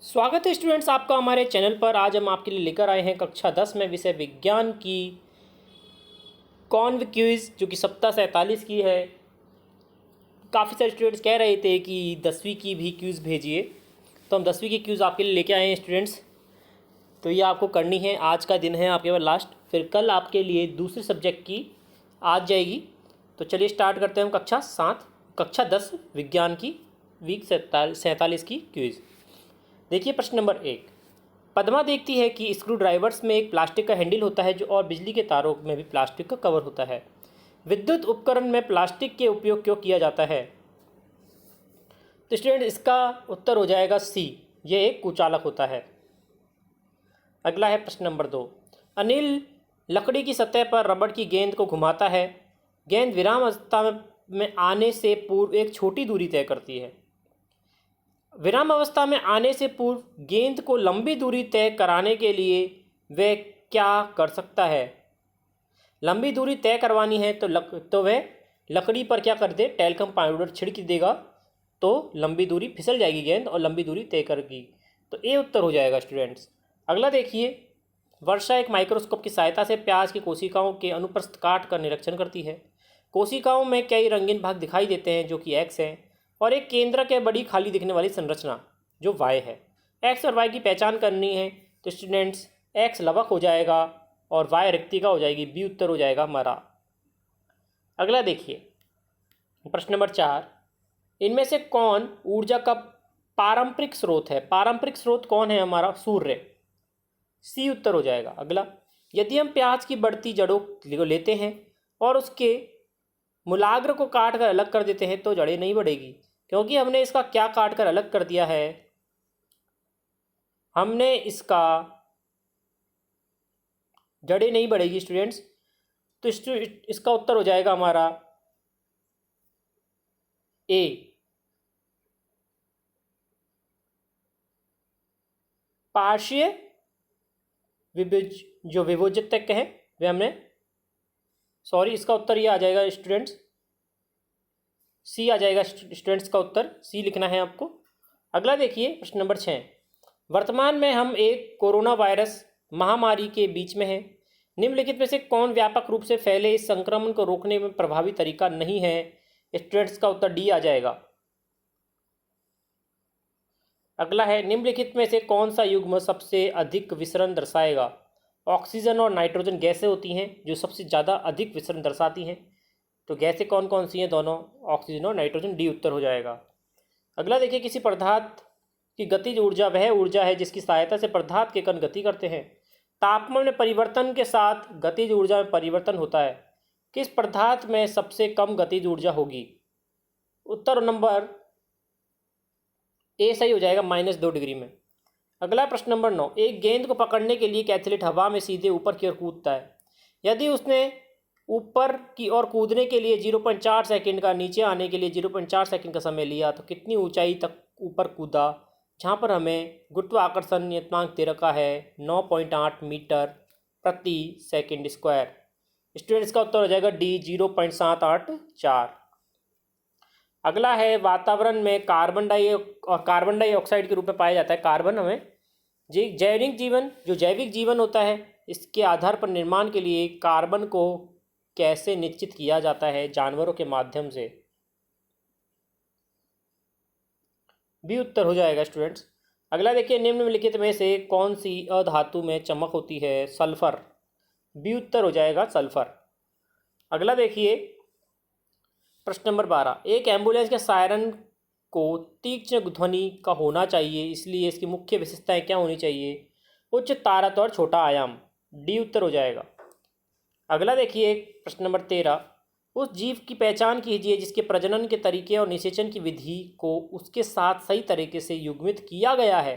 स्वागत है स्टूडेंट्स आपका हमारे चैनल पर। आज हम आपके लिए लेकर आए हैं कक्षा 10 में विषय विज्ञान की कॉन्व क्विज जो कि सप्ताह 47 की है। काफ़ी सारे स्टूडेंट्स कह रहे थे कि 10वीं की भी क्विज भेजिए, तो हम 10वीं की क्विज आपके लिए लेके आए हैं स्टूडेंट्स। तो ये आपको करनी है, आज का दिन है आपके पास लास्ट, फिर कल आपके लिए दूसरे सब्जेक्ट की आज जाएगी। तो चलिए स्टार्ट करते हैं हम कक्षा 10 विज्ञान की वीक 47 की क्विज। देखिए प्रश्न नंबर 1। पद्मा देखती है कि स्क्रू ड्राइवर्स में एक प्लास्टिक का हैंडल होता है जो और बिजली के तारों में भी प्लास्टिक का कवर होता है। विद्युत उपकरण में प्लास्टिक के उपयोग क्यों किया जाता है? तो स्टूडेंट इसका उत्तर हो जाएगा सी, ये एक कुचालक होता है। अगला है प्रश्न नंबर 2। अनिल लकड़ी की सतह पर रबड़ की गेंद को घुमाता है। गेंद विराम अवस्था में आने से पूर्व एक छोटी दूरी तय करती है। विराम अवस्था में आने से पूर्व गेंद को लंबी दूरी तय कराने के लिए वह क्या कर सकता है? लंबी दूरी तय करवानी है तो वह लकड़ी पर क्या कर दे, टेल्कम पाउडर छिड़क देगा, तो लंबी दूरी फिसल जाएगी गेंद और लंबी दूरी तय करेगी। तो ये उत्तर हो जाएगा स्टूडेंट्स। अगला देखिए, वर्षा एक माइक्रोस्कोप की सहायता से प्याज की कोशिकाओं के अनुप्रस्थ काट कर निरीक्षण करती है। कोशिकाओं में कई रंगीन भाग दिखाई देते हैं जो कि एक्स हैं, और एक केंद्र के बड़ी खाली दिखने वाली संरचना जो वाई है। एक्स और वाई की पहचान करनी है तो स्टूडेंट्स एक्स लवक हो जाएगा और वाई रिक्तिका हो जाएगी, बी उत्तर हो जाएगा हमारा। अगला देखिए प्रश्न नंबर 4। इनमें से कौन ऊर्जा का पारंपरिक स्रोत है? पारंपरिक स्रोत कौन है हमारा? सूर्य, सी उत्तर हो जाएगा। अगला, यदि हम प्याज की बढ़ती जड़ों को लेते हैं और उसके मूलाग्र को काट कर अलग कर देते हैं तो जड़ें नहीं बढ़ेगी, क्योंकि हमने इसका क्या काट कर अलग कर दिया है? हमने इसका जड़ें नहीं बढ़ेगी स्टूडेंट्स, तो इसका उत्तर हो जाएगा हमारा ए। पार्श्व जो विभोजितक है वे हमने इसका उत्तर ये आ जाएगा स्टूडेंट्स, सी आ जाएगा स्टूडेंट्स, का उत्तर सी लिखना है आपको। अगला देखिए प्रश्न नंबर 6। वर्तमान में हम एक कोरोना वायरस महामारी के बीच में हैं। निम्नलिखित में से कौन व्यापक रूप से फैले इस संक्रमण को रोकने में प्रभावी तरीका नहीं है? स्टूडेंट्स का उत्तर डी आ जाएगा। अगला है, निम्नलिखित में से कौन सा युग्म सबसे अधिक विसरण दर्शाएगा? ऑक्सीजन और नाइट्रोजन गैसें होती हैं जो सबसे ज़्यादा अधिक विसरण दर्शाती हैं। तो गैसें कौन कौन सी हैं? दोनों, ऑक्सीजन और नाइट्रोजन, डी उत्तर हो जाएगा। अगला देखिए, किसी पदार्थ की गतिज ऊर्जा वह ऊर्जा है जिसकी सहायता से पदार्थ के कण गति करते हैं। तापमान में परिवर्तन के साथ गतिज ऊर्जा में परिवर्तन होता है। किस पदार्थ में सबसे कम गतिज ऊर्जा होगी? उत्तर नंबर ए सही हो जाएगा, -2 डिग्री में। अगला प्रश्न नंबर 9। एक गेंद को पकड़ने के लिए एक एथलीट हवा में सीधे ऊपर की ओर कूदता है। यदि उसने ऊपर की ओर कूदने के लिए 0.4 सेकंड का, नीचे आने के लिए 0.4 सेकंड का समय लिया, तो कितनी ऊंचाई तक ऊपर कूदा? जहां पर हमें गुरुत्वाकर्षण नियतांक दे रखा है 9.8 मीटर प्रति सेकंड स्क्वायर। स्टूडेंट्स का उत्तर हो जाएगा डी, 0.784। अगला है, वातावरण में कार्बन डाइऑक्साइड के रूप में पाया जाता है कार्बन। हमें जैविक जीवन होता है, इसके आधार पर निर्माण के लिए कार्बन को कैसे निश्चित किया जाता है? जानवरों के माध्यम से, भी उत्तर हो जाएगा स्टूडेंट्स। अगला देखिए, निम्नलिखित में से कौन सी अधातु में चमक होती है? सल्फर, बी उत्तर हो जाएगा सल्फर। अगला देखिए प्रश्न नंबर 12। एक एम्बुलेंस के सायरन को तीक्ष्ण ध्वनि का होना चाहिए, इसलिए इसकी मुख्य विशेषताएं क्या होनी चाहिए? उच्च तारत और छोटा आयाम, डी उत्तर हो जाएगा। अगला देखिए प्रश्न नंबर 13। उस जीव की पहचान कीजिए जिसके प्रजनन के तरीके और निषेचन की विधि को उसके साथ सही तरीके से युग्मित किया गया है।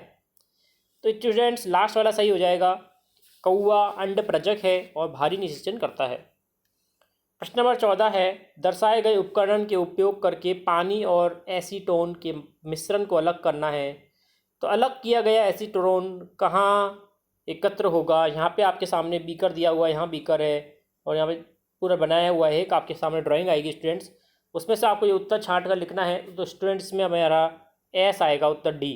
तो स्टूडेंट्स लास्ट वाला सही हो जाएगा। कौवा अंड प्रजक है और भारी निषेचन करता है। प्रश्न नंबर 14 है, दर्शाए गए उपकरण के उपयोग करके पानी और एसीटोन के मिश्रण को अलग करना है। तो अलग किया गया एसीटोन कहाँ एकत्र होगा? यहाँ पे आपके सामने बीकर दिया हुआ है, यहाँ बीकर है और यहाँ पे पूरा बनाया हुआ है, एक आपके सामने ड्राइंग आएगी स्टूडेंट्स, उसमें से आपको ये उत्तर छांट कर लिखना है। तो स्टूडेंट्स में हमारा एस आएगा, उत्तर डी,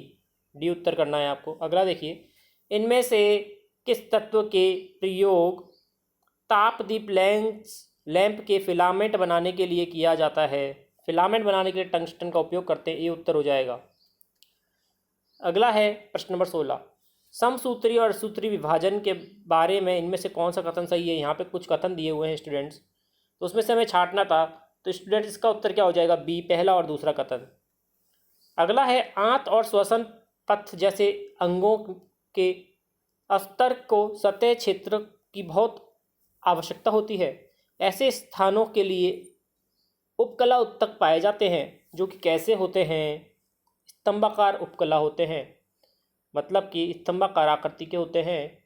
डी उत्तर करना है आपको। अगला देखिए, इनमें से किस तत्व के प्रयोग तापदीप लैंप के फिलामेंट बनाने के लिए किया जाता है? फिलामेंट बनाने के लिए टंगस्टन का उपयोग करते हैं, ये उत्तर हो जाएगा। अगला है प्रश्न नंबर 16, समसूत्री और सूत्री विभाजन के बारे में इनमें से कौन सा कथन सही है? यहाँ पे कुछ कथन दिए हुए हैं स्टूडेंट्स, तो उसमें से हमें छांटना था। तो स्टूडेंट्स इसका उत्तर क्या हो जाएगा? बी, पहला और दूसरा कथन। अगला है, आंत और श्वसन पथ जैसे अंगों के अस्तर को सतह क्षेत्र की बहुत आवश्यकता होती है। ऐसे स्थानों के लिए उपकला उत्तक पाए जाते हैं जो कि कैसे होते हैं? स्तंभाकार उपकला होते हैं, मतलब कि स्तंभाकार आकृति के होते हैं।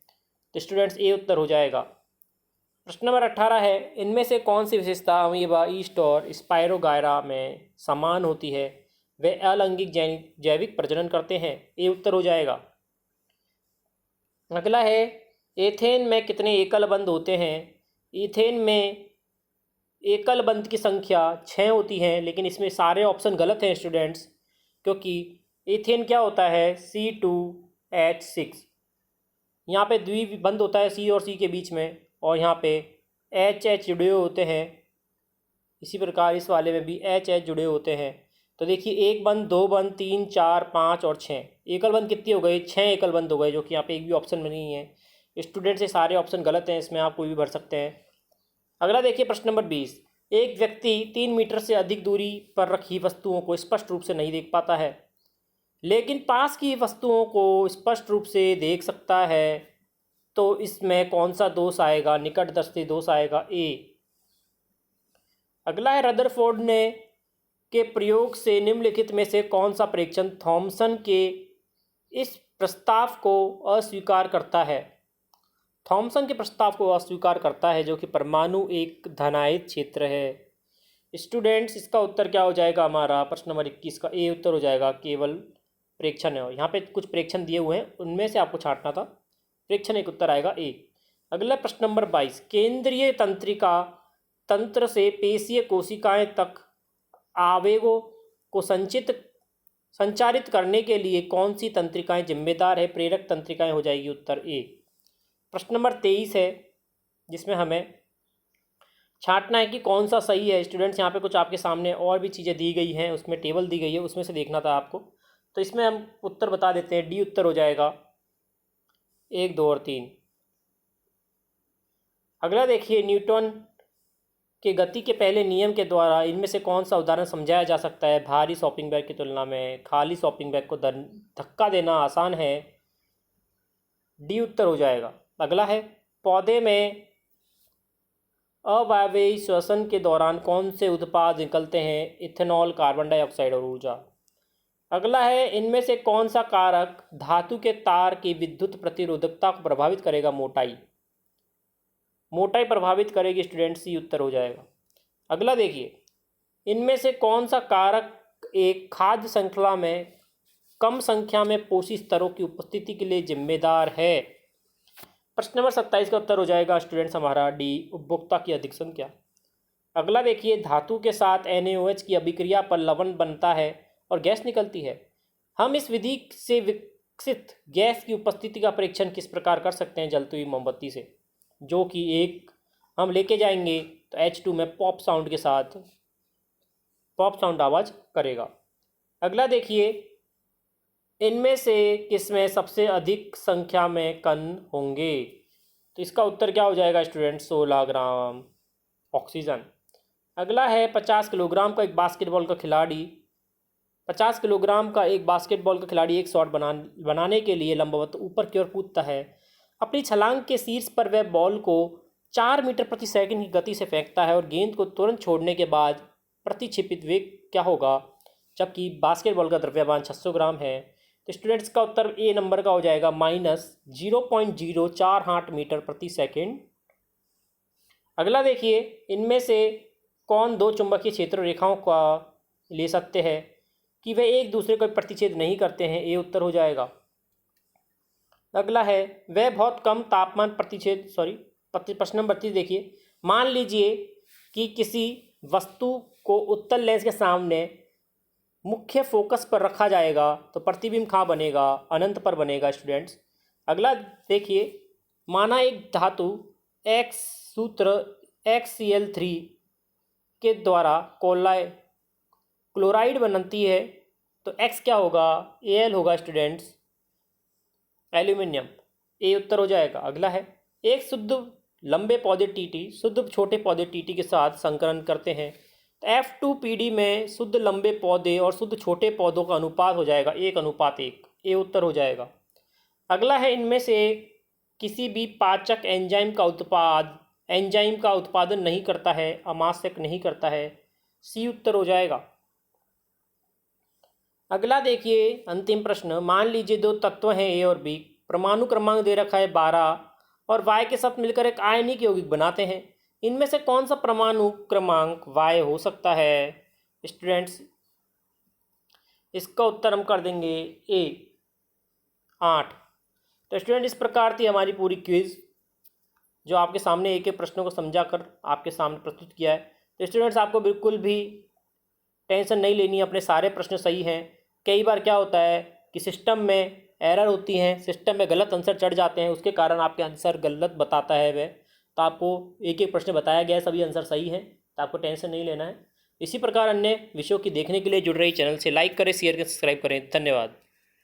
तो स्टूडेंट्स ये उत्तर हो जाएगा। प्रश्न नंबर 18 है, इनमें से कौन सी विशेषता अमीबा, ईस्ट और स्पायरोगायरा में समान होती है? वे अलैंगिक जैविक प्रजनन करते हैं, ये उत्तर हो जाएगा। अगला है, एथेन में कितने एकल बंद होते हैं? एथेन में एकल बंद की संख्या 6 होती है, लेकिन इसमें सारे ऑप्शन गलत हैं स्टूडेंट्स, क्योंकि एथेन क्या होता है? C2H6। यहाँ पे द्विबंध होता है C और C के बीच में, और यहाँ पे H जुड़े हुए होते हैं। इसी प्रकार इस वाले में भी H जुड़े होते हैं। तो देखिए, एक बंद, दो बंद, 3, 4, 5 और 6 एकल बंद कितने हो गए? 6 एकल बंद हो गए, जो कि यहाँ पे एक भी ऑप्शन में नहीं है। स्टूडेंट से सारे ऑप्शन गलत हैं, इसमें आप कोई भी भर सकते हैं। अगला देखिए प्रश्न नंबर 20, एक व्यक्ति 3 मीटर से अधिक दूरी पर रखी वस्तुओं को स्पष्ट रूप से नहीं देख पाता है, लेकिन पास की वस्तुओं को स्पष्ट रूप से देख सकता है। तो इसमें कौन सा दोष आएगा? निकटदर्शी दोष आएगा, ए। अगला है, रदरफोर्ड ने के प्रयोग से निम्नलिखित में से कौन सा परीक्षण थॉमसन के इस प्रस्ताव को अस्वीकार करता है? थॉमसन के प्रस्ताव को अस्वीकार करता है, जो कि परमाणु एक धनायित क्षेत्र है। स्टूडेंट्स, इसका उत्तर क्या हो जाएगा हमारा? प्रश्न नंबर 21 का ए उत्तर हो जाएगा, केवल प्रेक्षण है। यहाँ पे कुछ प्रेक्षण दिए हुए हैं, उनमें से आपको छांटना था। प्रेक्षण एक उत्तर आएगा, ए। अगला प्रश्न नंबर 22, केंद्रीय तंत्रिका तंत्र से पेशीय कोशिकाएं तक आवेगों को संचारित करने के लिए कौन सी तंत्रिकाएं जिम्मेदार है? प्रेरक तंत्रिकाएं हो जाएगी, उत्तर ए। प्रश्न नंबर 23 है, जिसमें हमें छांटना है कि कौन सा सही है। स्टूडेंट्स, यहाँ पे कुछ आपके सामने और भी चीज़ें दी गई हैं, उसमें टेबल दी गई है, उसमें से देखना था आपको। तो इसमें हम उत्तर बता देते हैं, डी उत्तर हो जाएगा, 1, 2 और 3। अगला देखिए, न्यूटन के गति के पहले नियम के द्वारा इनमें से कौन सा उदाहरण समझाया जा सकता है? भारी शॉपिंग बैग की तुलना में खाली शॉपिंग बैग को धक्का देना आसान है, डी उत्तर हो जाएगा। अगला है, पौधे में अवायवीय श्वसन के दौरान कौन से उत्पाद निकलते हैं? इथेनॉल, कार्बन डाइऑक्साइड और ऊर्जा। अगला है, इनमें से कौन सा कारक धातु के तार की विद्युत प्रतिरोधकता को प्रभावित करेगा? मोटाई। मोटाई प्रभावित करेगी स्टूडेंट, सी उत्तर हो जाएगा। अगला देखिए, इनमें से कौन सा कारक एक खाद्य श्रृंखला में कम संख्या में पोषक स्तरों की उपस्थिति के लिए जिम्मेदार है? प्रश्न नंबर 27 का उत्तर हो जाएगा स्टूडेंट्स हमारा, डी, उपभोक्ता की अधिक संख्या। अगला देखिए, धातु के साथ NaOH की अभिक्रिया पर लवण बनता है और गैस निकलती है। हम इस विधि से विकसित गैस की उपस्थिति का परीक्षण किस प्रकार कर सकते हैं? जलती हुई मोमबत्ती से, जो कि एक हम लेके जाएंगे तो H2 में पॉप साउंड के साथ पॉप साउंड आवाज़ करेगा। अगला देखिए, इनमें से किसमें सबसे अधिक संख्या में कण होंगे? तो इसका उत्तर क्या हो जाएगा स्टूडेंट? 16 gram oxygen. अगला है, 50 किलोग्राम का एक बास्केटबॉल का खिलाड़ी 50 किलोग्राम का एक बास्केटबॉल का खिलाड़ी एक शॉट बनाने के लिए लंबवत ऊपर की ओर कूदता है। अपनी छलांग के शीर्ष पर वह बॉल को 4 मीटर प्रति सेकंड की गति से फेंकता है और गेंद को तुरंत छोड़ने के बाद प्रतिक्षेपित वेग क्या होगा? जबकि बास्केटबॉल का द्रव्यमान 600 ग्राम है। तो स्टूडेंट्स का उत्तर ए नंबर का हो जाएगा, -0.048 मीटर प्रति सेकंड। अगला देखिए, इनमें से कौन दो चुंबकीय क्षेत्र रेखाओं का ले सकते हैं कि वे एक दूसरे को प्रतिच्छेद नहीं करते हैं? ए उत्तर हो जाएगा। अगला है, वह बहुत कम तापमान प्रश्न नंबर 32 देखिए, मान लीजिए कि किसी वस्तु को उत्तल लेंस के सामने मुख्य फोकस पर रखा जाएगा तो प्रतिबिंब कहाँ बनेगा, अनंत पर बनेगा स्टूडेंट्स। अगला देखिए, माना एक धातु X सूत्र HCl3 के द्वारा क्लोराइड बनती है तो X क्या होगा, Al होगा स्टूडेंट्स, एल्यूमिनियम। ए उत्तर हो जाएगा। अगला है, एक शुद्ध लंबे पौधे टीटी शुद्ध छोटे पौधे टीटी के साथ संकरण करते हैं तो F2PD में शुद्ध लंबे पौधे और शुद्ध छोटे पौधों का अनुपात हो जाएगा 1:1। ए उत्तर हो जाएगा। अगला है, इनमें से किसी भी पाचक एंजाइम का उत्पादन नहीं करता है, अमाशयक नहीं करता है। सी उत्तर हो जाएगा। अगला देखिए, अंतिम प्रश्न, मान लीजिए दो तत्व हैं ए और बी, परमाणु क्रमांक दे रखा है 12 और Y के साथ मिलकर एक आयनिक यौगिक बनाते हैं। इनमें से कौन सा परमाणु क्रमांक Y हो सकता है स्टूडेंट्स? इसका उत्तर हम कर देंगे ए, 8। तो स्टूडेंट, इस प्रकार थी हमारी पूरी क्विज, जो आपके सामने एक एक प्रश्नों को समझा कर आपके सामने प्रस्तुत किया है। तो स्टूडेंट्स, आपको बिल्कुल भी टेंशन नहीं लेनी है, अपने सारे प्रश्न सही हैं। कई बार क्या होता है कि सिस्टम में एरर होती हैं, सिस्टम में गलत आंसर चढ़ जाते हैं, उसके कारण आपके आंसर गलत बताता है वह। तो आपको एक एक प्रश्न बताया गया है, सभी आंसर सही है, तो आपको टेंशन नहीं लेना है। इसी प्रकार अन्य विषयों की देखने के लिए जुड़ रही चैनल से लाइक करें, शेयर करें, सब्सक्राइब करें। धन्यवाद।